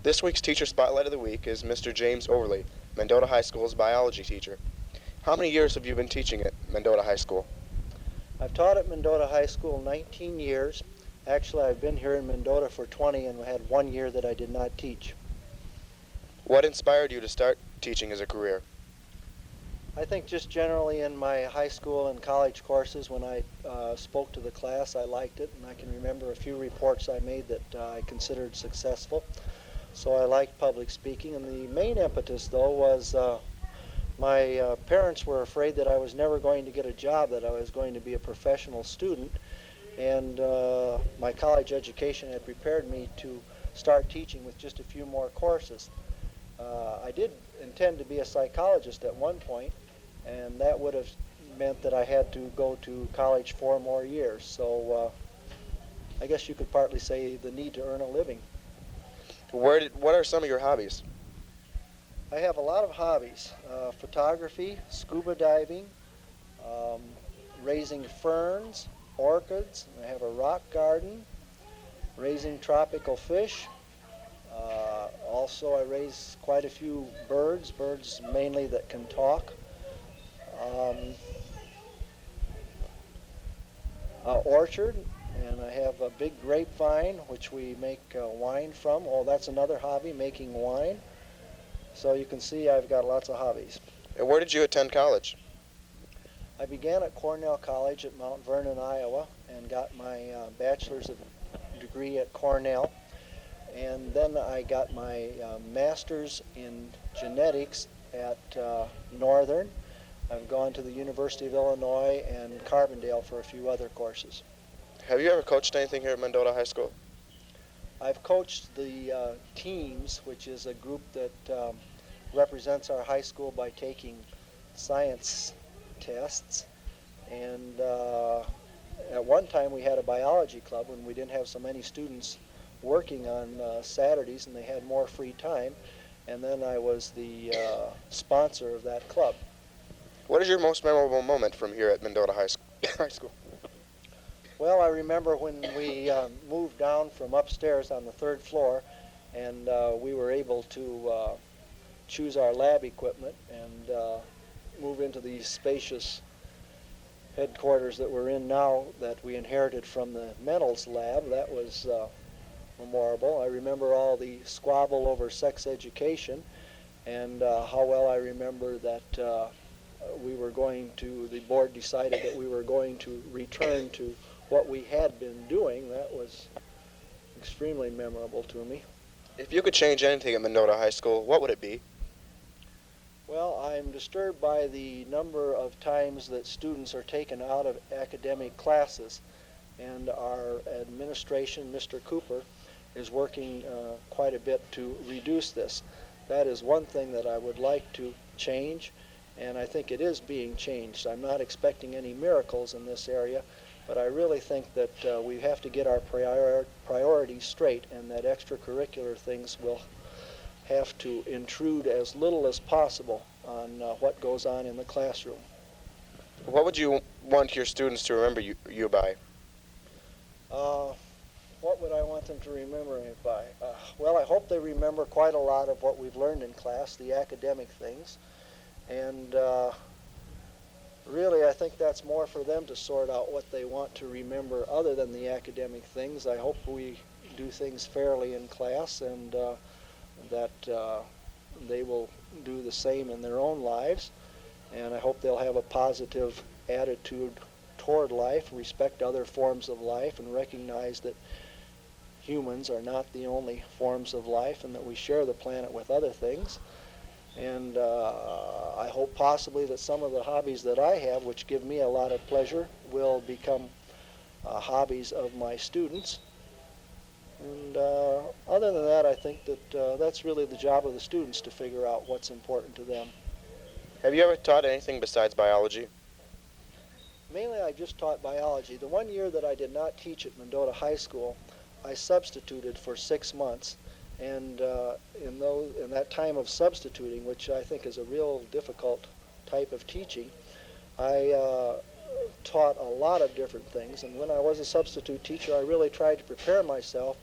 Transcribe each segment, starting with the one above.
This week's Teacher Spotlight of the Week is Mr. James Overley, Mendota High School's biology teacher. How many years have you been teaching at Mendota High School? I've taught at Mendota High School 19 years. Actually, I've been here in Mendota for 20 and had 1 year that I did not teach. What inspired you to start teaching as a career? I think just generally in my high school and college courses, when I spoke to the class, I liked it, and I can remember a few reports I made that I considered successful. So I liked public speaking, and the main impetus, though, was my parents were afraid that I was never going to get a job, that I was going to be a professional student, and my college education had prepared me to start teaching with just a few more courses. I did intend to be a psychologist at one point, and that would have meant that I had to go to college 4 more years. So I guess you could partly say the need to earn a living. What are some of your hobbies? I have a lot of hobbies. Photography, scuba diving, raising ferns, orchids. I have a rock garden, raising tropical fish. Also, I raise quite a few birds mainly that can talk. Orchard, and I have a big grapevine which we make wine from. Oh, that's another hobby, making wine. So you can see I've got lots of hobbies. And where did you attend college? I began at Cornell College at Mount Vernon, Iowa, and got my bachelor's degree at Cornell. And then I got my master's in genetics at Northern. I've gone to the University of Illinois and Carbondale for a few other courses. Have you ever coached anything here at Mendota High School? I've coached the teams, which is a group that represents our high school by taking science tests. And at one time we had a biology club when we didn't have so many students working on Saturdays and they had more free time. And then I was the sponsor of that club. What is your most memorable moment from here at Mendota High School? Well, I remember when we moved down from upstairs on the 3rd floor, and we were able to choose our lab equipment and move into the spacious headquarters that we're in now that we inherited from the Mentals lab. That was memorable. I remember all the squabble over sex education and how well I remember that the board decided that we were going to return to what we had been doing. That was extremely memorable to me. If you could change anything at Mendota High School, what would it be? Well, I'm disturbed by the number of times that students are taken out of academic classes, and our administration, Mr. Cooper, is working quite a bit to reduce this. That is one thing that I would like to change, and I think it is being changed. I'm not expecting any miracles in this area, but I really think that we have to get our priorities straight, and that extracurricular things will have to intrude as little as possible on what goes on in the classroom. What would you want your students to remember you by? What would I want them to remember me by? Well, I hope they remember quite a lot of what we've learned in class, the academic things, and really I think that's more for them to sort out what they want to remember other than the academic things. I hope we do things fairly in class, and that they will do the same in their own lives, and I hope they'll have a positive attitude toward life, respect other forms of life, and recognize that humans are not the only forms of life and that we share the planet with other things. And I hope possibly that some of the hobbies that I have, which give me a lot of pleasure, will become hobbies of my students. And other than that, I think that that's really the job of the students to figure out what's important to them. Have you ever taught anything besides biology? Mainly I just taught biology. The 1 year that I did not teach at Mendota High School, I substituted for 6 months. And in that time of substituting, which I think is a real difficult type of teaching, I taught a lot of different things. And when I was a substitute teacher, I really tried to prepare myself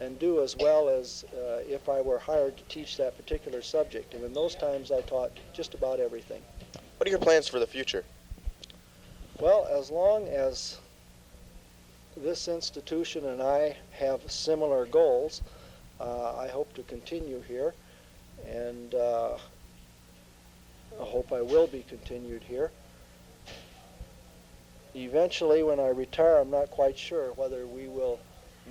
and do as well as if I were hired to teach that particular subject. And in those times I taught just about everything. What are your plans for the future? Well, as long as this institution and I have similar goals, I hope to continue here, and I hope I will be continued here. Eventually, when I retire, I'm not quite sure whether we will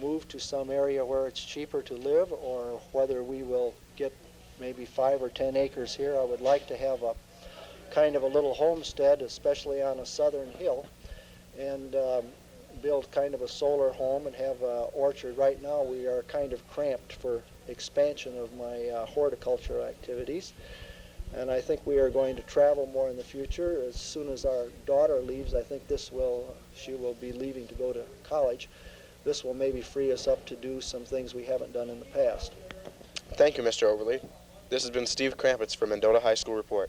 move to some area where it's cheaper to live or whether we will get maybe 5 or 10 acres here. I would like to have a kind of a little homestead, especially on a southern hill, and build kind of a solar home and have an orchard. Right now we are kind of cramped for expansion of my horticulture activities, and I think we are going to travel more in the future. As soon as our daughter leaves, I think she will be leaving to go to college. This will maybe free us up to do some things we haven't done in the past. Thank you, Mr. Overley. This has been Steve Krampitz for Mendota High School Report.